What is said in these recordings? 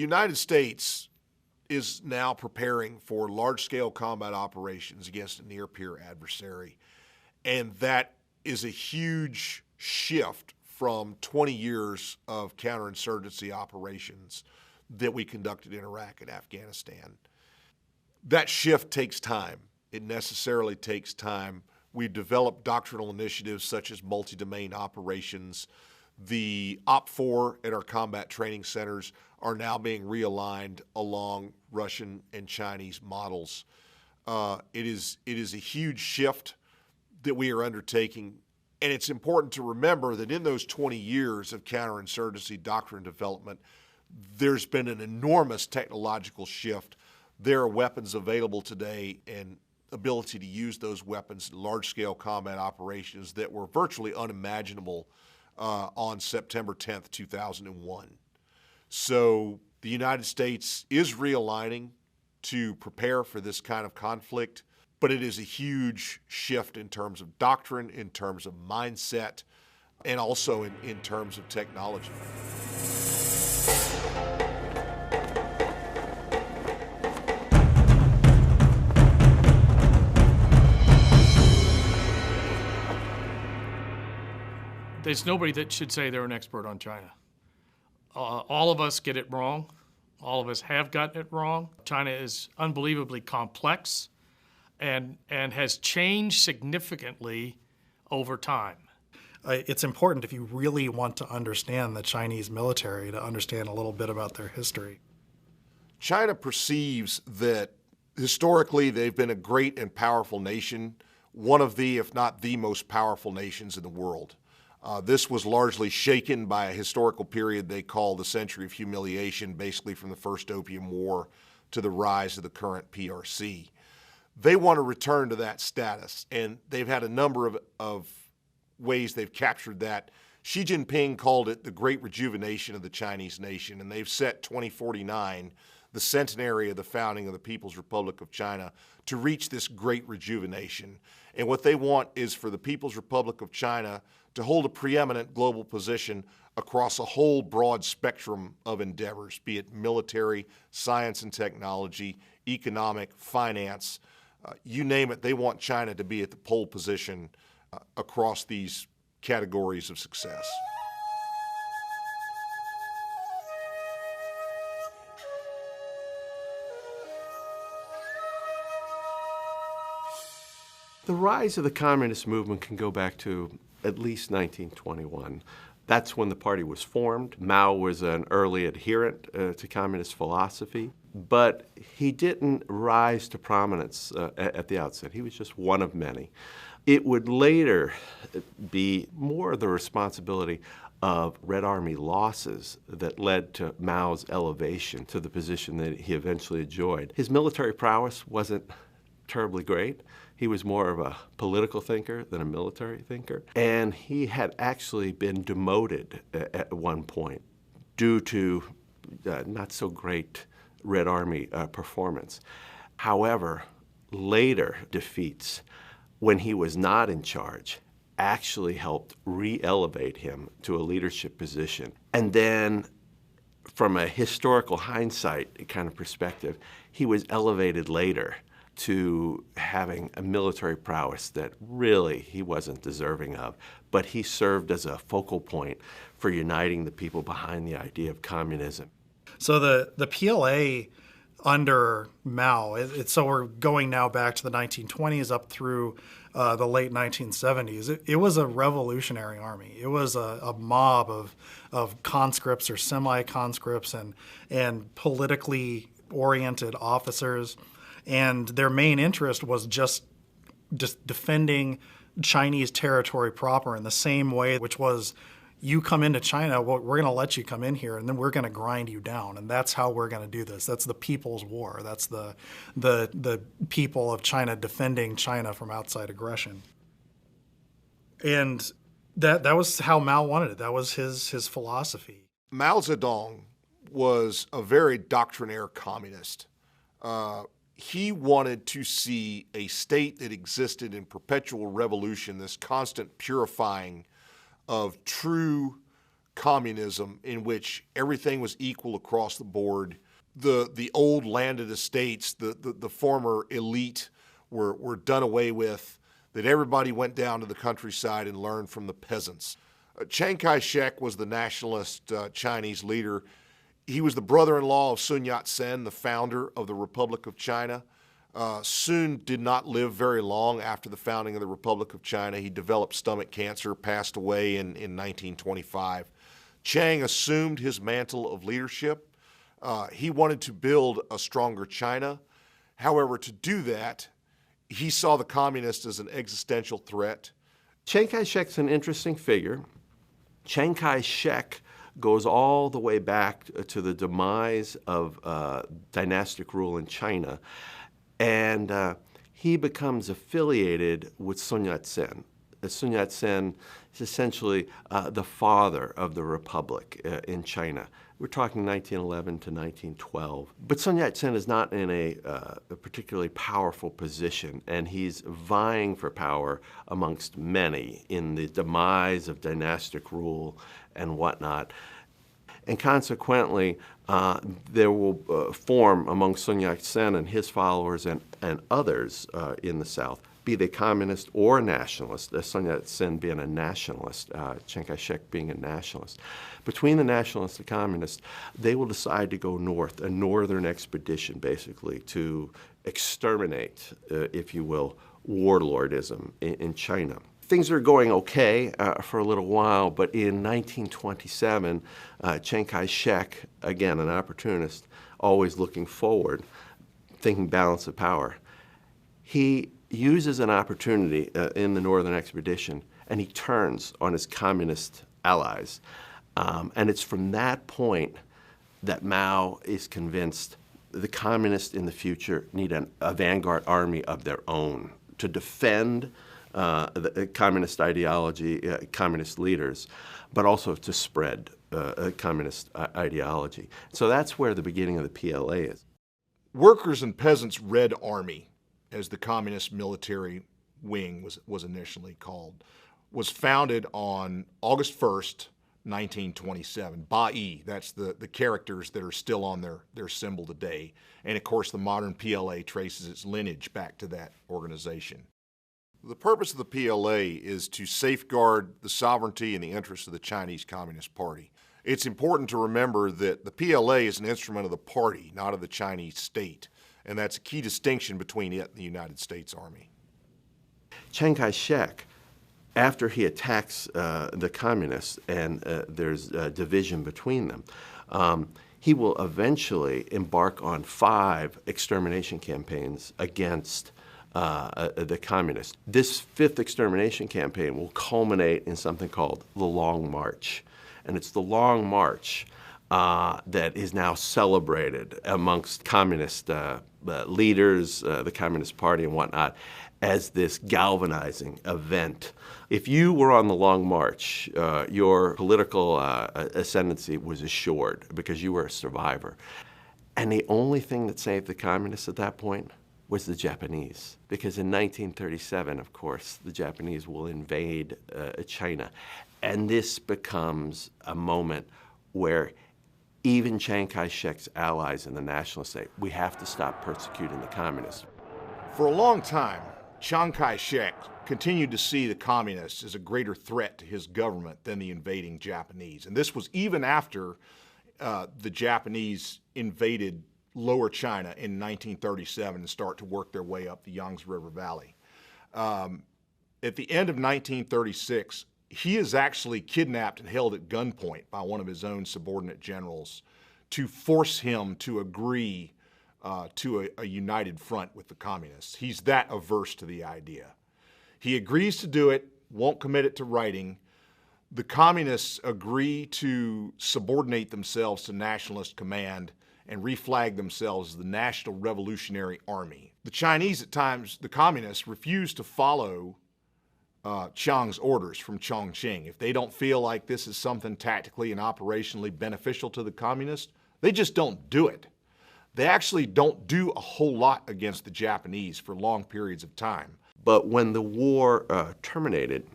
United States is now preparing for large-scale combat operations against a near-peer adversary, and that is a huge shift from 20 years of counterinsurgency operations that we conducted in Iraq and Afghanistan. That shift takes time. It necessarily takes time. We've developed doctrinal initiatives such as multi-domain operations. The OPFOR at our combat training centers are now being realigned along Russian and Chinese models. It is a huge shift that we are undertaking, and it's important to remember that in those 20 years of counterinsurgency doctrine development, there's been an enormous technological shift. There are weapons available today and ability to use those weapons in large-scale combat operations that were virtually unimaginable on September 10th, 2001. So the United States is realigning to prepare for this kind of conflict, but it is a huge shift in terms of doctrine, in terms of mindset, and also in terms of technology. There's nobody that should say they're an expert on China. All of us get it wrong. All of us have gotten it wrong. China is unbelievably complex and has changed significantly over time. It's important, if you really want to understand the Chinese military, to understand a little bit about their history. China perceives that historically they've been a great and powerful nation, one of the, if not the most powerful nations in the world. This was largely shaken by a historical period they call the Century of Humiliation, basically from the First Opium War to the rise of the current PRC. They want to return to that status, and they've had a number of ways they've captured that. Xi Jinping called it the Great Rejuvenation of the Chinese nation, and they've set 2049, the centenary of the founding of the People's Republic of China, to reach this great rejuvenation. And what they want is for the People's Republic of China to hold a preeminent global position across a whole broad spectrum of endeavors, be it military, science and technology, economic, finance, you name it. They want China to be at the pole position across these categories of success. The rise of the communist movement can go back to at least 1921. That's when the party was formed. Mao was an early adherent to communist philosophy, but he didn't rise to prominence at the outset. He was just one of many. It would later be more the responsibility of Red Army losses that led to Mao's elevation to the position that he eventually enjoyed. His military prowess wasn't terribly great. He was more of a political thinker than a military thinker. And he had actually been demoted at one point due to not so great Red Army performance. However, later defeats, when he was not in charge, actually helped re-elevate him to a leadership position. And then from a historical hindsight kind of perspective, he was elevated later to having a military prowess that really he wasn't deserving of, but he served as a focal point for uniting the people behind the idea of communism. So the PLA under Mao, so we're going now back to the 1920s up through the late 1970s. It was a revolutionary army. It was a mob of conscripts or semi-conscripts and politically oriented officers. And their main interest was just defending Chinese territory proper in the same way, which was, you come into China, well, we're going to let you come in here, and then we're going to grind you down, and that's how we're going to do this. That's the people's war. That's the people of China defending China from outside aggression. And that was how Mao wanted it. That was his philosophy. Mao Zedong was a very doctrinaire communist. He wanted to see a state that existed in perpetual revolution, this constant purifying of true communism in which everything was equal across the board. The old landed estates, the former elite were done away with, that everybody went down to the countryside and learned from the peasants. Chiang Kai-shek was the nationalist Chinese leader. He was the brother-in-law of Sun Yat-sen, the founder of the Republic of China. Sun did not live very long after the founding of the Republic of China. He developed stomach cancer, passed away in 1925. Chiang assumed his mantle of leadership. He wanted to build a stronger China. However, to do that, he saw the communists as an existential threat. Chiang Kai-shek's an interesting figure. Chiang Kai-shek goes all the way back to the demise of dynastic rule in China, and he becomes affiliated with Sun Yat-sen. Sun Yat-sen is essentially the father of the republic in China. We're talking 1911 to 1912. But Sun Yat-sen is not in a particularly powerful position, and he's vying for power amongst many in the demise of dynastic rule and whatnot. And consequently, there will form among Sun Yat-sen and his followers and others in the South, be they communist or nationalist, Sun Yat-sen being a nationalist, Chiang Kai-shek being a nationalist. Between the nationalists and communists, they will decide to go north, a northern expedition basically, to exterminate, if you will, warlordism in China. Things are going okay for a little while, but in 1927, Chiang Kai-shek, again an opportunist, always looking forward, thinking balance of power, he uses an opportunity in the Northern Expedition, and he turns on his communist allies. And it's from that point that Mao is convinced the communists in the future need a vanguard army of their own to defend the communist ideology, communist leaders, but also to spread communist ideology. So that's where the beginning of the PLA is. Workers and Peasants' Red Army, as the communist military wing was initially called, was founded on August 1st, 1927. Ba-yi, that's the characters that are still on their symbol today. And of course, the modern PLA traces its lineage back to that organization. The purpose of the PLA is to safeguard the sovereignty and the interests of the Chinese Communist Party. It's important to remember that the PLA is an instrument of the party, not of the Chinese state. And that's a key distinction between it and the United States Army. Chiang Kai-shek, after he attacks the communists and there's a division between them, he will eventually embark on 5 extermination campaigns against the communists. This 5th extermination campaign will culminate in something called the Long March. And it's the Long March that is now celebrated amongst communist leaders, the Communist Party and whatnot, as this galvanizing event. If you were on the Long March, your political ascendancy was assured because you were a survivor. And the only thing that saved the communists at that point was the Japanese. Because in 1937, of course, the Japanese will invade China. And this becomes a moment where even Chiang Kai-shek's allies in the nationalist say, we have to stop persecuting the communists. For a long time, Chiang Kai-shek continued to see the communists as a greater threat to his government than the invading Japanese. And this was even after the Japanese invaded Lower China in 1937 and start to work their way up the Yangtze River Valley. At the end of 1936, he is actually kidnapped and held at gunpoint by one of his own subordinate generals to force him to agree to a united front with the communists. He's that averse to the idea. He agrees to do it, won't commit it to writing. The communists agree to subordinate themselves to nationalist command and reflag themselves as the National Revolutionary Army. The Chinese at times, the communists, refuse to follow Chiang's orders from Chongqing. If they don't feel like this is something tactically and operationally beneficial to the communists, they just don't do it. They actually don't do a whole lot against the Japanese for long periods of time. But when the war terminated,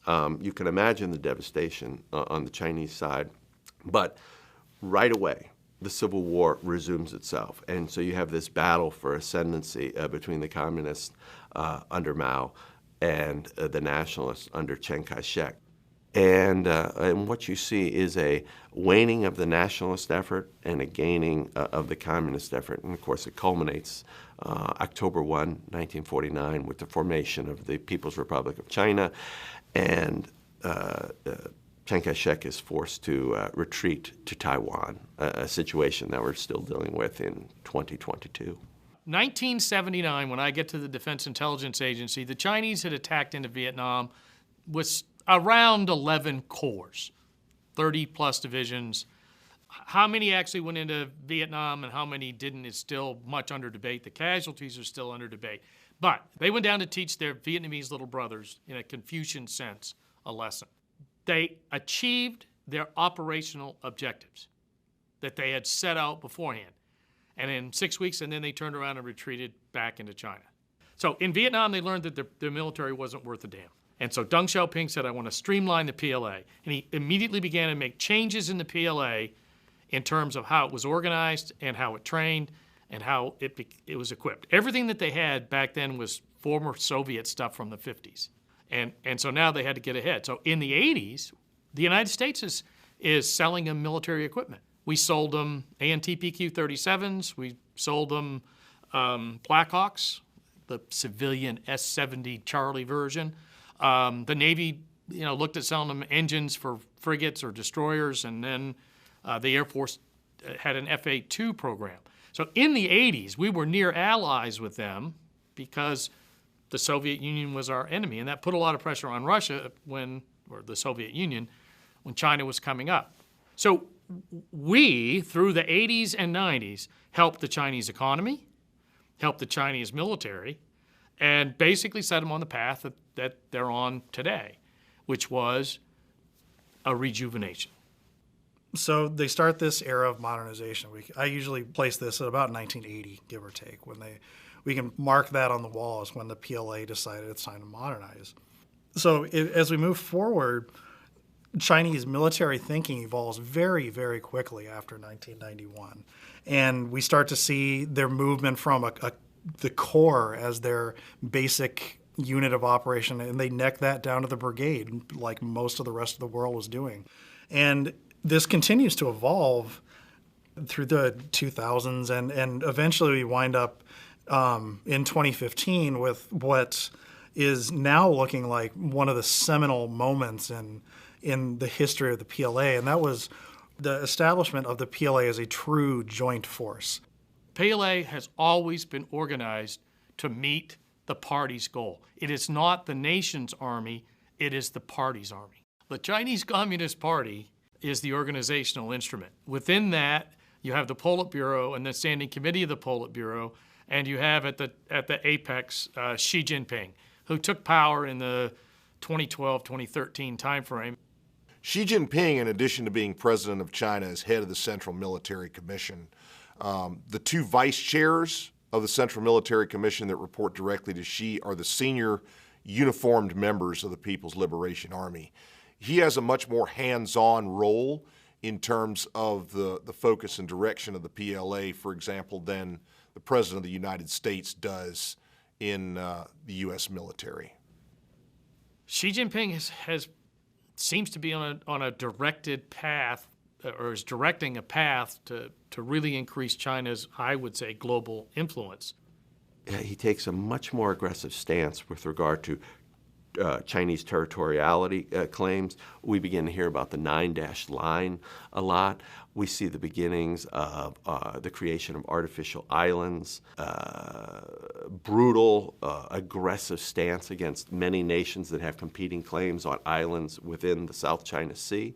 You can imagine the devastation on the Chinese side. But right away, the Civil War resumes itself. And so you have this battle for ascendancy between the communists under Mao and the nationalists under Chiang Kai-shek. And what you see is a waning of the nationalist effort and a gaining of the communist effort. And of course, it culminates October 1, 1949, with the formation of the People's Republic of China. And Chiang Kai-shek is forced to retreat to Taiwan, a situation that we're still dealing with in 2022. 1979, when I get to the Defense Intelligence Agency, the Chinese had attacked into Vietnam with around 11 corps, 30-plus divisions. How many actually went into Vietnam and how many didn't is still much under debate. The casualties are still under debate. But they went down to teach their Vietnamese little brothers, in a Confucian sense, a lesson. They achieved their operational objectives that they had set out beforehand. And in 6 weeks, and then they turned around and retreated back into China. So in Vietnam, they learned that their military wasn't worth a damn. And so Deng Xiaoping said, I want to streamline the PLA. And he immediately began to make changes in the PLA in terms of how it was organized and how it trained and how it was equipped. Everything that they had back then was former Soviet stuff from the 50s. And so now they had to get ahead. So in the 80s, the United States is selling them military equipment. We sold them ANTPQ-37s. We sold them Blackhawks, the civilian S-70 Charlie version. The Navy, looked at selling them engines for frigates or destroyers, and then the Air Force had an F-A-2 program. So in the 80s, we were near allies with them because the Soviet Union was our enemy, and that put a lot of pressure on Russia or the Soviet Union, when China was coming up. So we, through the 80s and 90s, helped the Chinese economy, helped the Chinese military, and basically set them on the path that they're on today, which was a rejuvenation. So they start this era of modernization. I usually place this at about 1980, give or take, when we can mark that on the wall as when the PLA decided it's time to modernize. So as we move forward, Chinese military thinking evolves very, very quickly after 1991. And we start to see their movement from the Corps as their basic unit of operation, and they neck that down to the brigade like most of the rest of the world was doing. And this continues to evolve through the 2000s, and eventually we wind up in 2015 with what is now looking like one of the seminal moments in the history of the PLA, and that was the establishment of the PLA as a true joint force. PLA has always been organized to meet the party's goal. It is not the nation's army, it is the party's army. The Chinese Communist Party is the organizational instrument. Within that, you have the Politburo and the Standing Committee of the Politburo, and you have at the apex Xi Jinping, who took power in the 2012-2013 timeframe. Xi Jinping, in addition to being president of China, is head of the Central Military Commission. The two vice chairs of the Central Military Commission that report directly to Xi are the senior uniformed members of the People's Liberation Army. He has a much more hands-on role in terms of the focus and direction of the PLA, for example, than the President of the United States does in the U.S. military. Xi Jinping seems to be on a directed path, or is directing a path to really increase China's, I would say, global influence. He takes a much more aggressive stance with regard to Chinese territoriality claims. We begin to hear about the 9-dash line a lot. We see the beginnings of the creation of artificial islands, brutal, aggressive stance against many nations that have competing claims on islands within the South China Sea.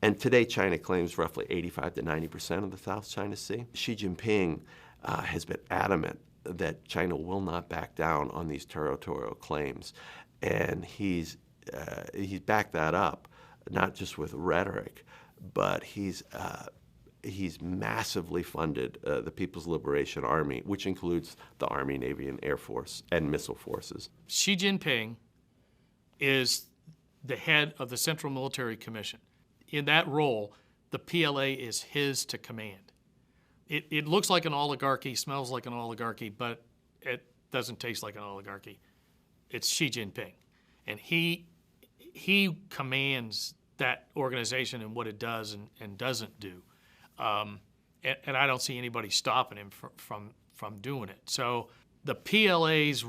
And today, China claims roughly 85 to 90% of the South China Sea. Xi Jinping has been adamant that China will not back down on these territorial claims. And he's backed that up, not just with rhetoric, but he's massively funded the People's Liberation Army, which includes the Army, Navy, and Air Force, and missile forces. Xi Jinping is the head of the Central Military Commission. In that role, the PLA is his to command. It looks like an oligarchy, smells like an oligarchy, but it doesn't taste like an oligarchy. It's Xi Jinping. And he commands that organization and what it does and doesn't do. And I don't see anybody stopping him from doing it. So the PLA's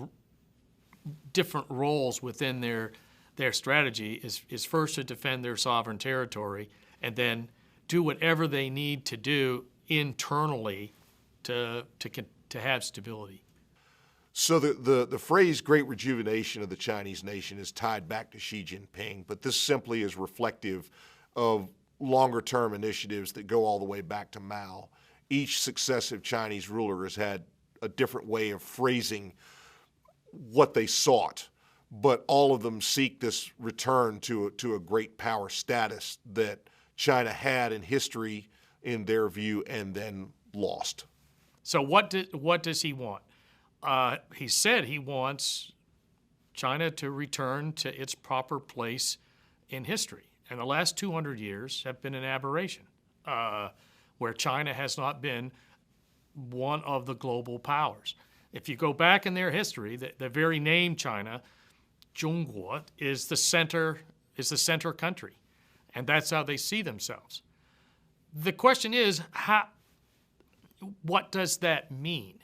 different roles within their strategy is first to defend their sovereign territory and then do whatever they need to do internally to have stability. So the phrase great rejuvenation of the Chinese nation is tied back to Xi Jinping, but this simply is reflective of longer-term initiatives that go all the way back to Mao. Each successive Chinese ruler has had a different way of phrasing what they sought, but all of them seek this return to a great power status that China had in history, in their view, and then lost. So what does he want? He said he wants China to return to its proper place in history. And the last 200 years have been an aberration, where China has not been one of the global powers. If you go back in their history, the very name China, 中国, is the center country, and that's how they see themselves. The question is, what does that mean?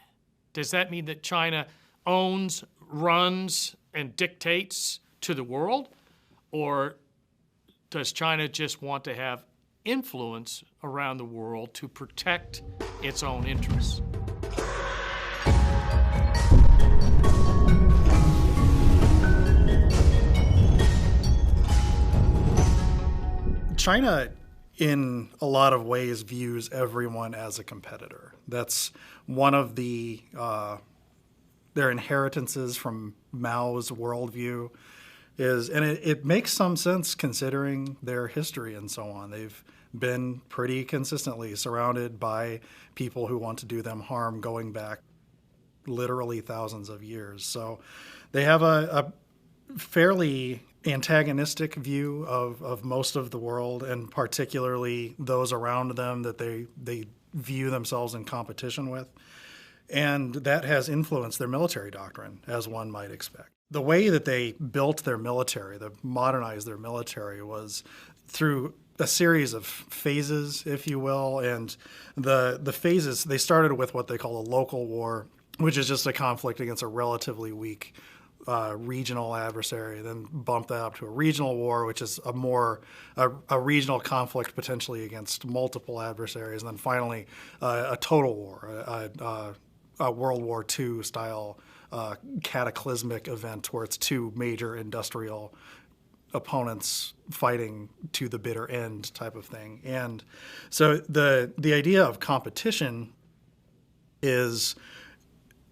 Does that mean that China owns, runs, and dictates to the world? Or does China just want to have influence around the world to protect its own interests? China, in a lot of ways, views everyone as a competitor. That's one of their inheritances from Mao's worldview and it makes some sense considering their history and so on. They've been pretty consistently surrounded by people who want to do them harm going back literally thousands of years. So they have a fairly antagonistic view of most of the world, and particularly those around them that they view themselves in competition with. And that has influenced their military doctrine, as one might expect. The way that they built their military, they modernized their military, was through a series of phases, if you will. And the phases, they started with what they call a local war, which is just a conflict against a relatively weak regional adversary, then bump that up to a regional war, which is a regional conflict potentially against multiple adversaries, and then finally a total war, a World War II style cataclysmic event where it's two major industrial opponents fighting to the bitter end type of thing. And so the idea of competition is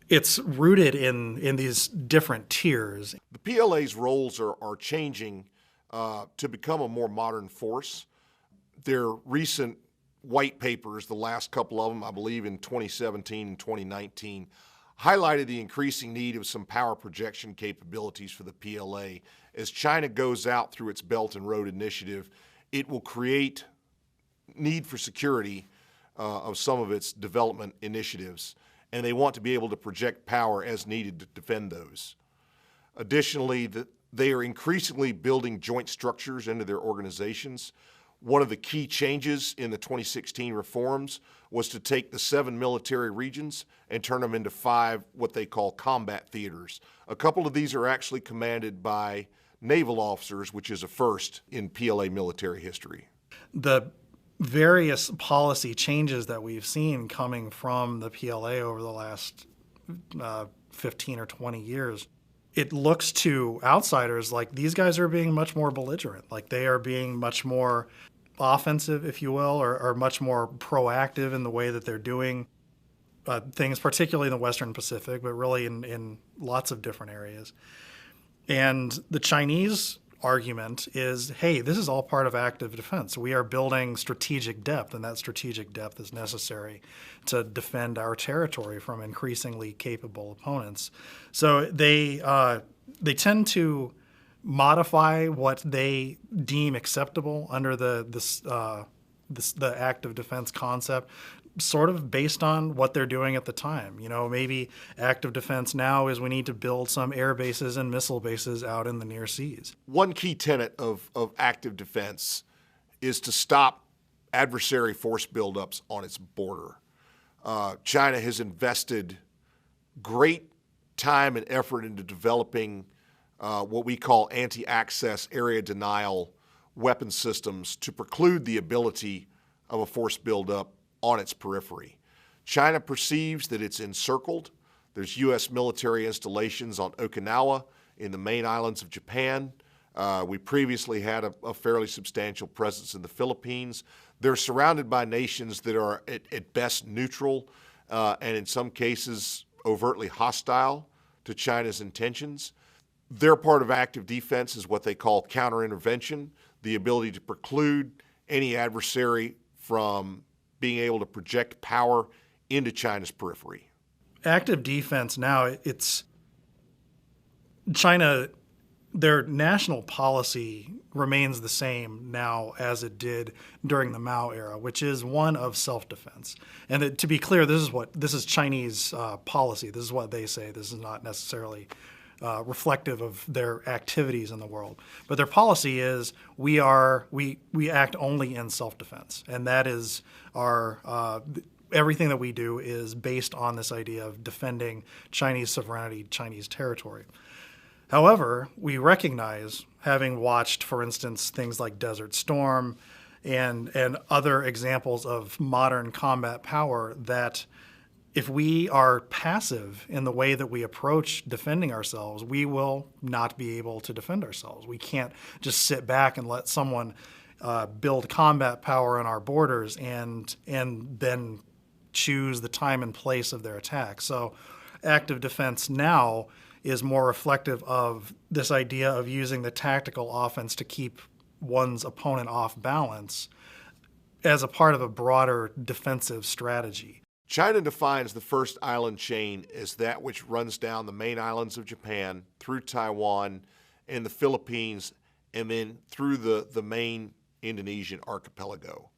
it's rooted in these different tiers. The PLA's roles are changing to become a more modern force. Their recent white papers, the last couple of them, I believe in 2017 and 2019, highlighted the increasing need of some power projection capabilities for the PLA. As China goes out through its Belt and Road Initiative, it will create need for security of some of its development initiatives, and they want to be able to project power as needed to defend those. Additionally, they are increasingly building joint structures into their organizations. One of the key changes in the 2016 reforms was to take the 7 military regions and turn them into 5 what they call combat theaters. A couple of these are actually commanded by naval officers, which is a first in PLA military history. The various policy changes that we've seen coming from the PLA over the last 15 or 20 years, it looks to outsiders like these guys are being much more belligerent, like they are being much more offensive, if you will, or much more proactive in the way that they're doing things, particularly in the Western Pacific, but really in lots of different areas. And the Chinese argument is, hey, this is all part of active defense. We are building strategic depth, and that strategic depth is necessary to defend our territory from increasingly capable opponents. So they tend to modify what they deem acceptable under the active defense concept, sort of based on what they're doing at the time. Maybe active defense now is we need to build some air bases and missile bases out in the near seas. One key tenet of active defense is to stop adversary force buildups on its border. China has invested great time and effort into developing what we call anti-access area denial weapon systems to preclude the ability of a force buildup on its periphery. China perceives that it's encircled. There's U.S. military installations on Okinawa, in the main islands of Japan. We previously had a fairly substantial presence in the Philippines. They're surrounded by nations that are at best neutral and in some cases overtly hostile to China's intentions. Their part of active defense is what they call counterintervention, the ability to preclude any adversary from being able to project power into China's periphery. Active defense now, it's China, their national policy remains the same now as it did during the Mao era, which is one of self-defense. And to be clear, this is Chinese policy. This is what they say. This is not necessarily reflective of their activities in the world. But their policy is we act only in self-defense, and that is our everything that we do is based on this idea of defending Chinese sovereignty, Chinese territory. However, we recognize, having watched, for instance, things like Desert Storm and other examples of modern combat power, that if we are passive in the way that we approach defending ourselves, we will not be able to defend ourselves. We can't just sit back and let someone build combat power on our borders and then choose the time and place of their attack. So active defense now is more reflective of this idea of using the tactical offense to keep one's opponent off balance as a part of a broader defensive strategy. China defines the first island chain as that which runs down the main islands of Japan, through Taiwan and the Philippines, and then through the main Indonesian archipelago.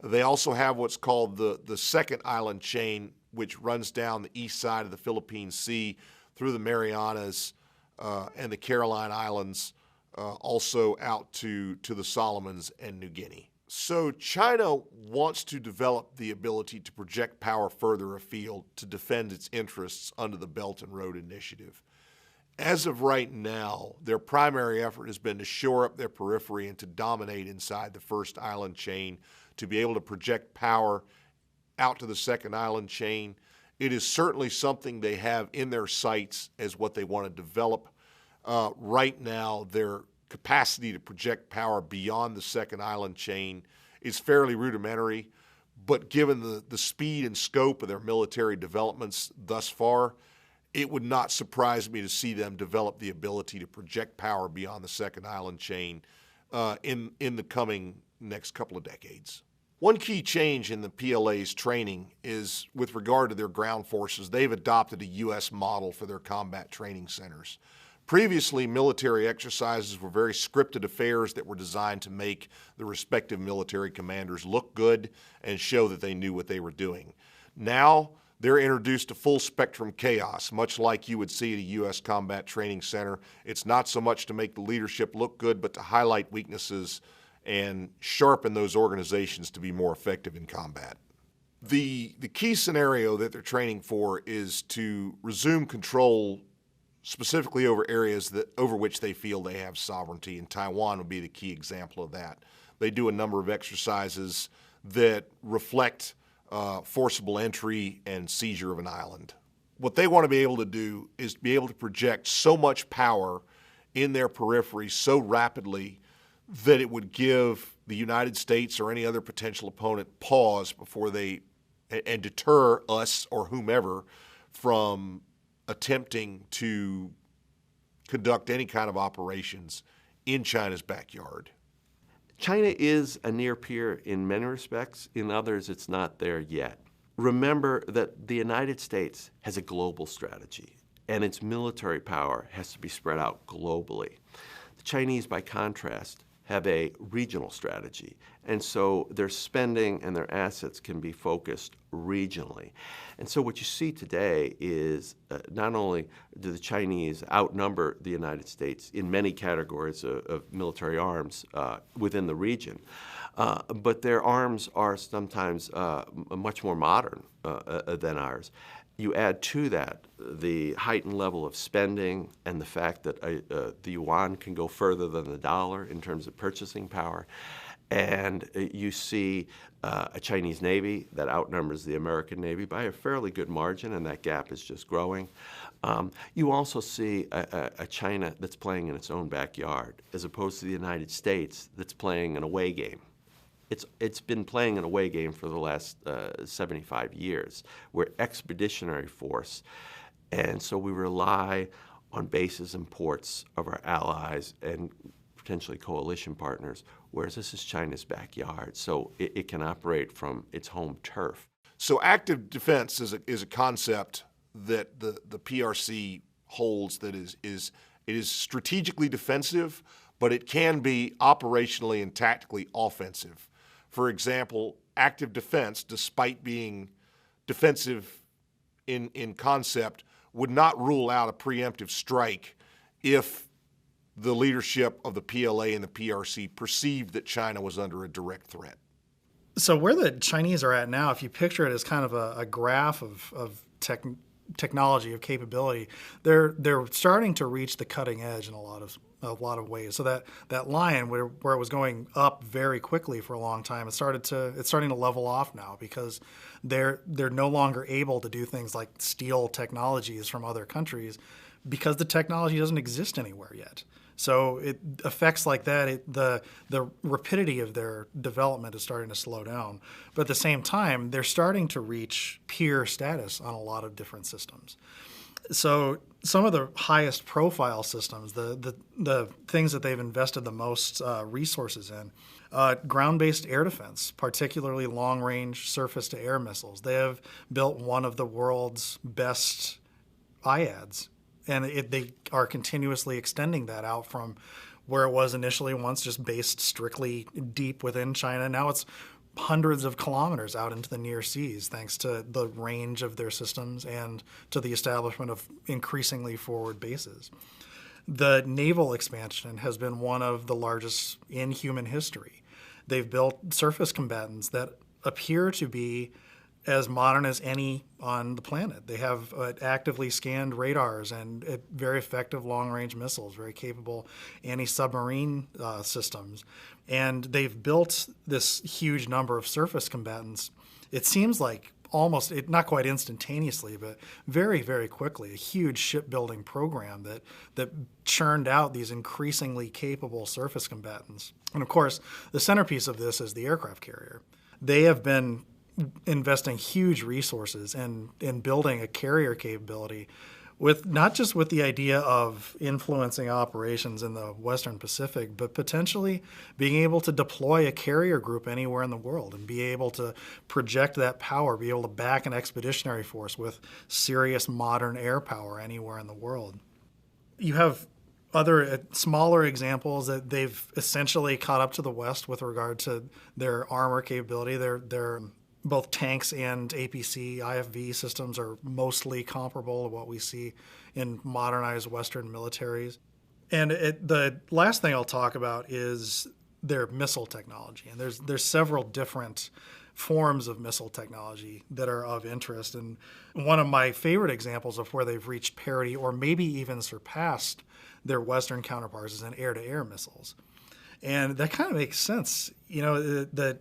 They also have what's called the second island chain, which runs down the east side of the Philippine Sea through the Marianas and the Caroline Islands, also out to the Solomons and New Guinea. So China wants to develop the ability to project power further afield to defend its interests under the Belt and Road Initiative. As of right now, their primary effort has been to shore up their periphery and to dominate inside the first island chain, to be able to project power out to the second island chain. It is certainly something they have in their sights as what they want to develop. Right now, their capacity to project power beyond the second island chain is fairly rudimentary, but given the speed and scope of their military developments thus far, it would not surprise me to see them develop the ability to project power beyond the second island chain in the coming next couple of decades. One key change in the PLA's training is with regard to their ground forces. They've adopted a U.S. model for their combat training centers. Previously, military exercises were very scripted affairs that were designed to make the respective military commanders look good and show that they knew what they were doing. Now, they're introduced to full spectrum chaos, much like you would see at a U.S. combat training center. It's not so much to make the leadership look good, but to highlight weaknesses and sharpen those organizations to be more effective in combat. The key scenario that they're training for is to resume control specifically over areas over which they feel they have sovereignty, and Taiwan would be the key example of that. They do a number of exercises that reflect forcible entry and seizure of an island. What they want to be able to do is be able to project so much power in their periphery so rapidly that it would give the United States or any other potential opponent pause before and deter us or whomever from attempting to conduct any kind of operations in China's backyard. China is a near peer in many respects. In others, it's not there yet. Remember that the United States has a global strategy, and its military power has to be spread out globally. The Chinese, by contrast, have a regional strategy. And so their spending and their assets can be focused regionally. And so what you see today is not only do the Chinese outnumber the United States in many categories of military arms within the region, but their arms are sometimes much more modern than ours. You add to that the heightened level of spending and the fact that the yuan can go further than the dollar in terms of purchasing power. And you see a Chinese Navy that outnumbers the American Navy by a fairly good margin, and that gap is just growing. You also see a China that's playing in its own backyard, as opposed to the United States that's playing an away game. It's been playing an away game for the last 75 years. We're expeditionary force, and so we rely on bases and ports of our allies and potentially coalition partners, whereas this is China's backyard, so it can operate from its home turf. So active defense is a concept that the PRC holds that it is strategically defensive, but it can be operationally and tactically offensive. For example, active defense, despite being defensive in concept, would not rule out a preemptive strike if the leadership of the PLA and the PRC perceived that China was under a direct threat. So where the Chinese are at now, if you picture it as kind of a graph of technology, of capability, they're starting to reach the cutting edge in a lot of ways. So that line where it was going up very quickly for a long time, it's starting to level off now because they're no longer able to do things like steal technologies from other countries because the technology doesn't exist anywhere yet. So effects like that, the rapidity of their development is starting to slow down. But at the same time, they're starting to reach peer status on a lot of different systems. So some of the highest profile systems, the things that they've invested the most resources in, ground-based air defense, particularly long-range surface-to-air missiles. They have built one of the world's best IADs. And they are continuously extending that out from where it was initially once just based strictly deep within China. Now it's hundreds of kilometers out into the near seas thanks to the range of their systems and to the establishment of increasingly forward bases. The naval expansion has been one of the largest in human history. They've built surface combatants that appear to be as modern as any on the planet. They have actively scanned radars and very effective long-range missiles, very capable anti-submarine systems. And they've built this huge number of surface combatants. It seems like almost, not quite instantaneously, but very, very quickly, a huge shipbuilding program that churned out these increasingly capable surface combatants. And of course, the centerpiece of this is the aircraft carrier. They have been investing huge resources in building a carrier capability with not just with the idea of influencing operations in the Western Pacific, but potentially being able to deploy a carrier group anywhere in the world and be able to project that power, be able to back an expeditionary force with serious modern air power anywhere in the world. You have other smaller examples that they've essentially caught up to the West with regard to their armor capability. They're both tanks and APC, IFV systems are mostly comparable to what we see in modernized Western militaries. And the last thing I'll talk about is their missile technology. And there's several different forms of missile technology that are of interest. And one of my favorite examples of where they've reached parity or maybe even surpassed their Western counterparts is in air-to-air missiles. And that kind of makes sense. You know, that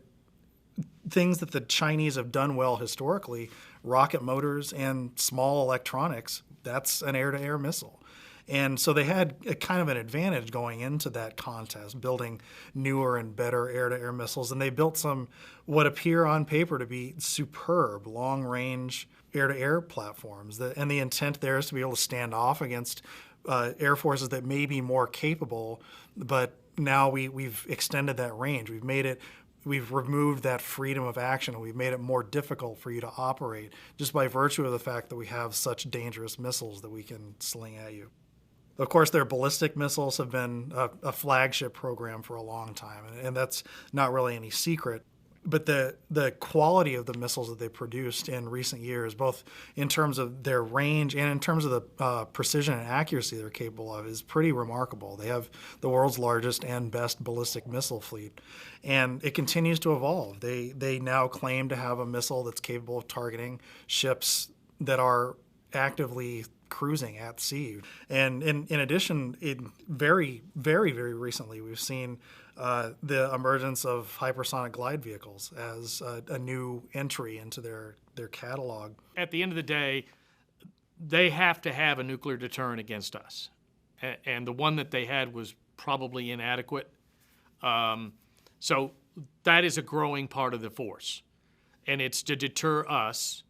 things that the Chinese have done well historically, rocket motors and small electronics, that's an air-to-air missile. And so they had a kind of an advantage going into that contest, building newer and better air-to-air missiles. And they built some what appear on paper to be superb long-range air-to-air platforms. And the intent there is to be able to stand off against air forces that may be more capable, but now we've extended that range. We've removed that freedom of action, and we've made it more difficult for you to operate just by virtue of the fact that we have such dangerous missiles that we can sling at you. Of course, their ballistic missiles have been a flagship program for a long time, and that's not really any secret. But the quality of the missiles that they produced in recent years, both in terms of their range and in terms of the precision and accuracy they're capable of, is pretty remarkable. They have the world's largest and best ballistic missile fleet, and it continues to evolve. They now claim to have a missile that's capable of targeting ships that are actively cruising at sea. And in addition, very, very, very recently, we've seen the emergence of hypersonic glide vehicles as a new entry into their catalog. At the end of the day, they have to have a nuclear deterrent against us. And the one that they had was probably inadequate. So that is a growing part of the force. And it's to deter us.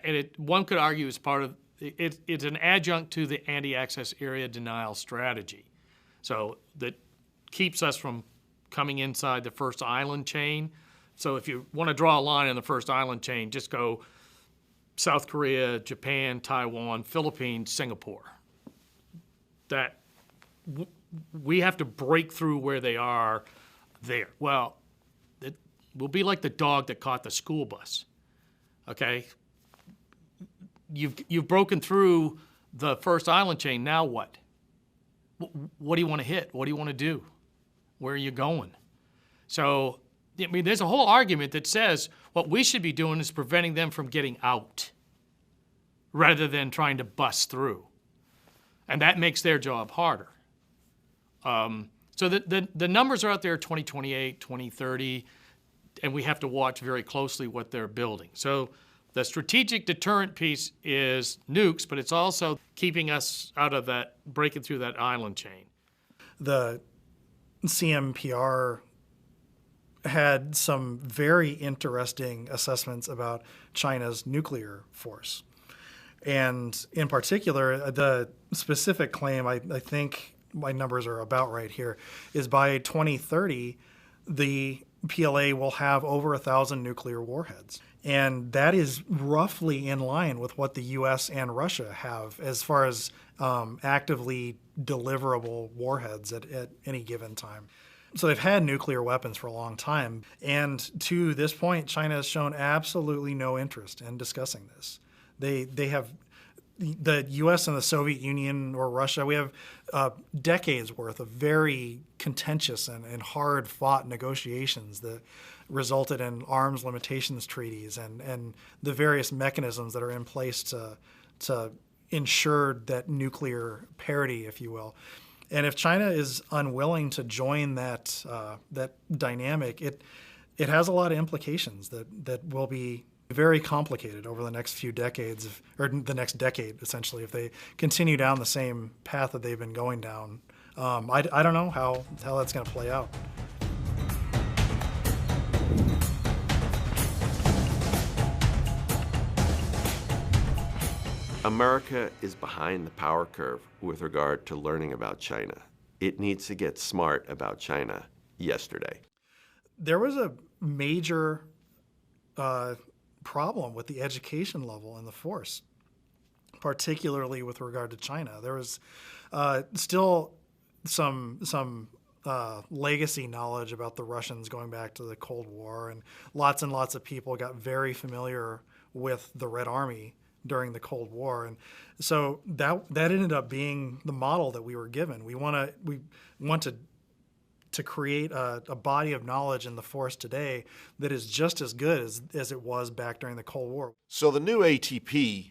And one could argue it's part of it's an adjunct to the anti-access area denial strategy. So that keeps us from coming inside the first island chain. So if you want to draw a line in the first island chain, just go South Korea, Japan, Taiwan, Philippines, Singapore. That we have to break through where they are there. Well, it will be like the dog that caught the school bus. Okay? You've broken through the first island chain. Now what? What do you want to hit? What do you want to do? Where are you going? So, I mean, there's a whole argument that says what we should be doing is preventing them from getting out rather than trying to bust through. And that makes their job harder. So the numbers are out there, 2028, 2030, and we have to watch very closely what they're building. So the strategic deterrent piece is nukes, but it's also keeping us out of that, breaking through that island chain. The CMPR had some very interesting assessments about China's nuclear force. And in particular, the specific claim, I think my numbers are about right here, is by 2030, the PLA will have over 1,000 nuclear warheads. And that is roughly in line with what the U.S. and Russia have as far as actively deliverable warheads at any given time. So they've had nuclear weapons for a long time. And to this point, China has shown absolutely no interest in discussing this. They have the U.S. and the Soviet Union or Russia, we have decades worth of very contentious and hard-fought negotiations that resulted in arms limitations treaties and the various mechanisms that are in place to ensure that nuclear parity, if you will. And if China is unwilling to join that dynamic, it has a lot of implications that will be very complicated over the next few decades, or the next decade, essentially, if they continue down the same path that they've been going down. I don't know how that's going to play out. America is behind the power curve with regard to learning about China. It needs to get smart about China yesterday. There was a major problem with the education level in the force, particularly with regard to China. There was still some legacy knowledge about the Russians going back to the Cold War, and lots of people got very familiar with the Red Army during the Cold War, and so that ended up being the model that we were given. We want to create a body of knowledge in the force today that is just as good as it was back during the Cold War. So the new ATP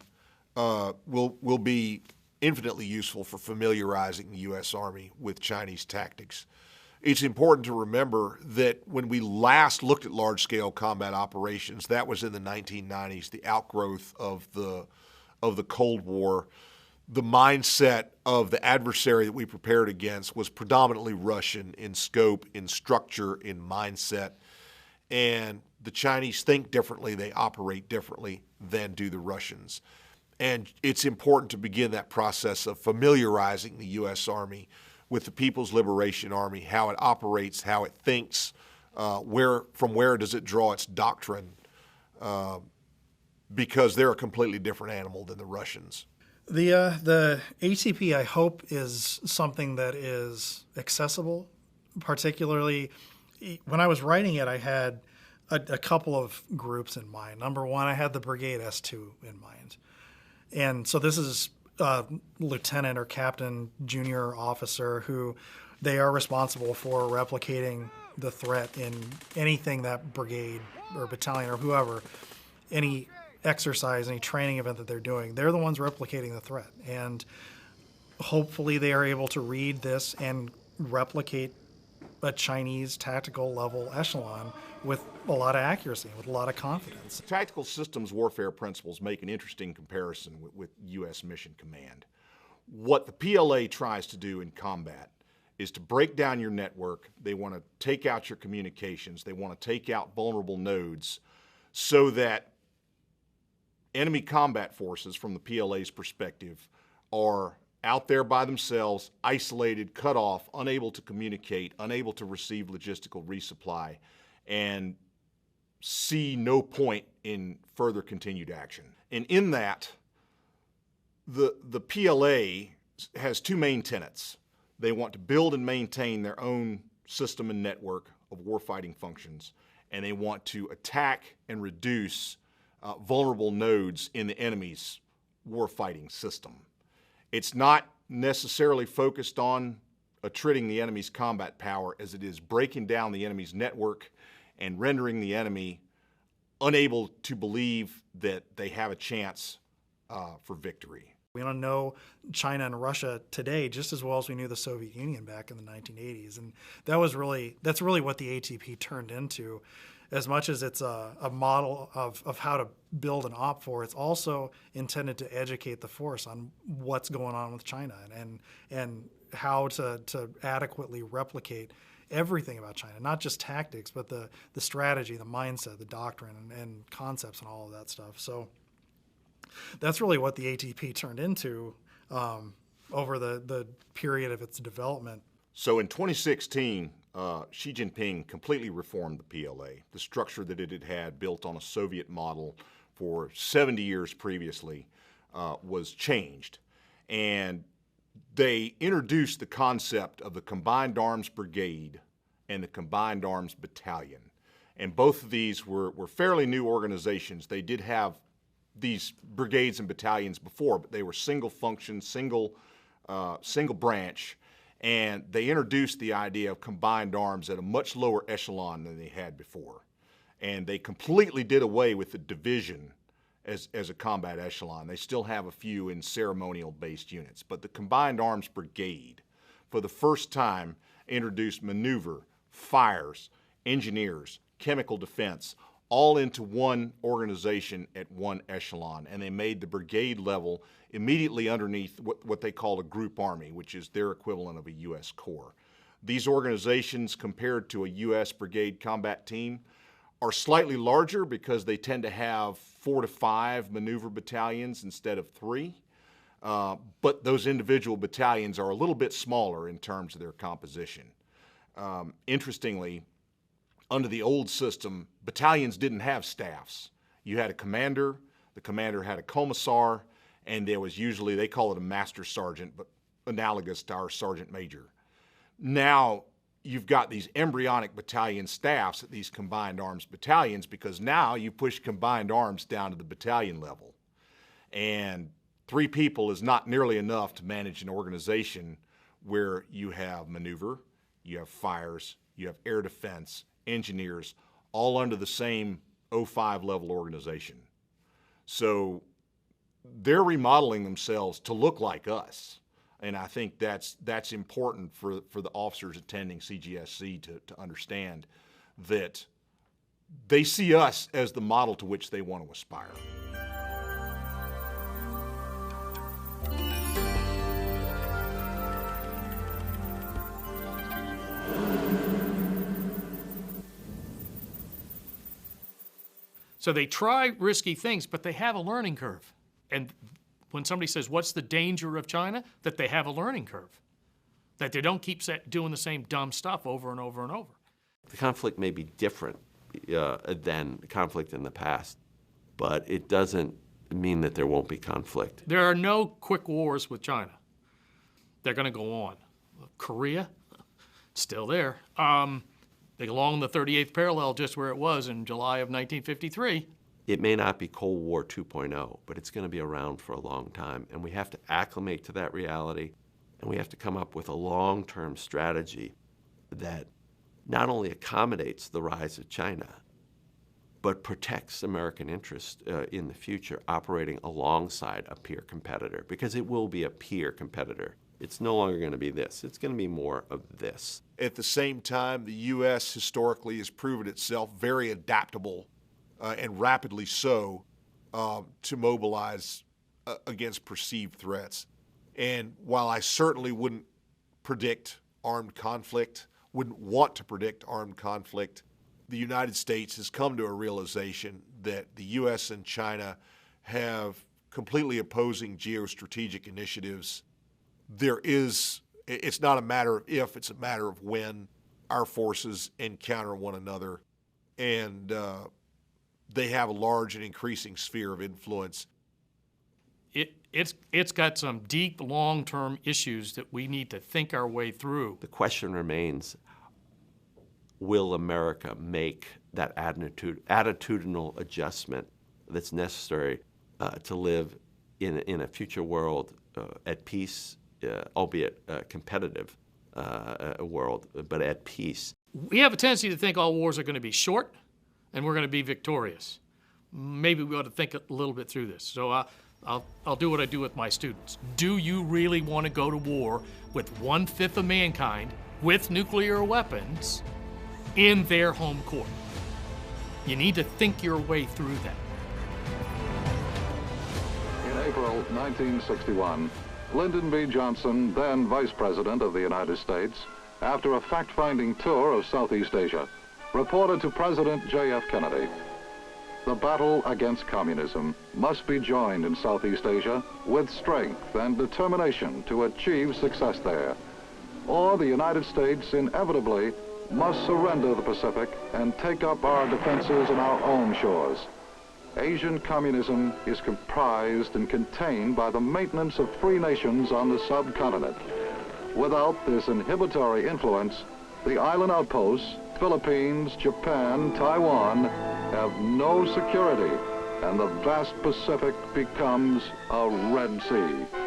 will be infinitely useful for familiarizing the U.S. Army with Chinese tactics. It's important to remember that when we last looked at large-scale combat operations, that was in the 1990s, the outgrowth of the Cold War. The mindset of the adversary that we prepared against was predominantly Russian in scope, in structure, in mindset. And the Chinese think differently, they operate differently than do the Russians. And it's important to begin that process of familiarizing the U.S. Army with the People's Liberation Army, how it operates, how it thinks, from where does it draw its doctrine, because they're a completely different animal than the Russians. The ATP, I hope, is something that is accessible. Particularly, when I was writing it, I had a couple of groups in mind. Number one, I had the Brigade S2 in mind. And so this is lieutenant or captain, junior officer who they are responsible for replicating the threat in anything that brigade or battalion or whoever, any exercise, any training event that they're doing. They're the ones replicating the threat. And hopefully they are able to read this and replicate a Chinese tactical level echelon with a lot of accuracy, with a lot of confidence. Tactical systems warfare principles make an interesting comparison with U.S. Mission Command. What the PLA tries to do in combat is to break down your network. They want to take out your communications. They want to take out vulnerable nodes so that enemy combat forces, from the PLA's perspective, are out there by themselves, isolated, cut off, unable to communicate, unable to receive logistical resupply, and see no point in further continued action. And in that, the PLA has two main tenets. They want to build and maintain their own system and network of warfighting functions, and they want to attack and reduce vulnerable nodes in the enemy's warfighting system. It's not necessarily focused on attriting the enemy's combat power as it is breaking down the enemy's network and rendering the enemy unable to believe that they have a chance for victory. We don't know China and Russia today just as well as we knew the Soviet Union back in the 1980s. And that's really what the ATP turned into. As much as it's a model of how to build an OPFOR, it's also intended to educate the force on what's going on with China and how to adequately replicate everything about China, not just tactics, but the strategy, the mindset, the doctrine, and concepts and all of that stuff. So that's really what the ATP turned into over the period of its development. So in 2016, Xi Jinping completely reformed the PLA. The structure that it had had, built on a Soviet model for 70 years previously, was changed. And they introduced the concept of the Combined Arms Brigade and the Combined Arms Battalion. And both of these were fairly new organizations. They did have these brigades and battalions before, but they were single function, single branch. And they introduced the idea of combined arms at a much lower echelon than they had before. And they completely did away with the division as a combat echelon. They still have a few in ceremonial-based units. But the Combined Arms Brigade, for the first time, introduced maneuver, fires, engineers, chemical defense, all into one organization at one echelon. And they made the brigade level immediately underneath what they call a group army, which is their equivalent of a U.S. Corps. These organizations, compared to a U.S. brigade combat team, are slightly larger because they tend to have 4 to 5 maneuver battalions instead of 3. But those individual battalions are a little bit smaller in terms of their composition. Interestingly, under the old system, battalions didn't have staffs. You had a commander, the commander had a commissar, and there was usually, they call it a master sergeant, but analogous to our sergeant major. Now you've got these embryonic battalion staffs at these combined arms battalions because now you push combined arms down to the battalion level. And 3 people is not nearly enough to manage an organization where you have maneuver, you have fires, you have air defense, engineers, all under the same 05 level organization. So they're remodeling themselves to look like us. And I think that's important for the officers attending CGSC to understand that they see us as the model to which they want to aspire. So they try risky things, but they have a learning curve. And when somebody says, what's the danger of China? That they have a learning curve. That they don't keep doing the same dumb stuff over and over and over. The conflict may be different than the conflict in the past, but it doesn't mean that there won't be conflict. There are no quick wars with China. They're going to go on. Korea, still there. They along the 38th parallel, just where it was in July of 1953. It may not be Cold War 2.0, but it's going to be around for a long time, and we have to acclimate to that reality, and we have to come up with a long-term strategy that not only accommodates the rise of China, but protects American interests in the future, operating alongside a peer competitor, because it will be a peer competitor. It's no longer going to be this. It's going to be more of this. At the same time, the U.S. historically has proven itself very adaptable and rapidly so to mobilize against perceived threats. And while I certainly wouldn't predict armed conflict, wouldn't want to predict armed conflict, the United States has come to a realization that the U.S. and China have completely opposing geostrategic initiatives. It's not a matter of if, it's a matter of when our forces encounter one another. And they have a large and increasing sphere of influence. It's got some deep, long-term issues that we need to think our way through. The question remains, will America make that attitudinal adjustment that's necessary to live in a future world at peace, albeit competitive world, but at peace? We have a tendency to think all wars are going to be short and we're going to be victorious. Maybe we ought to think a little bit through this. So I'll do what I do with my students. Do you really want to go to war with 1/5 of mankind with nuclear weapons in their home court? You need to think your way through that. In April 1961, Lyndon B. Johnson, then Vice President of the United States, after a fact-finding tour of Southeast Asia, reported to President J.F. Kennedy, "The battle against communism must be joined in Southeast Asia with strength and determination to achieve success there, or the United States inevitably must surrender the Pacific and take up our defenses in our own shores. Asian communism is comprised and contained by the maintenance of free nations on the subcontinent. Without this inhibitory influence, the island outposts, Philippines, Japan, Taiwan, have no security, and the vast Pacific becomes a Red Sea."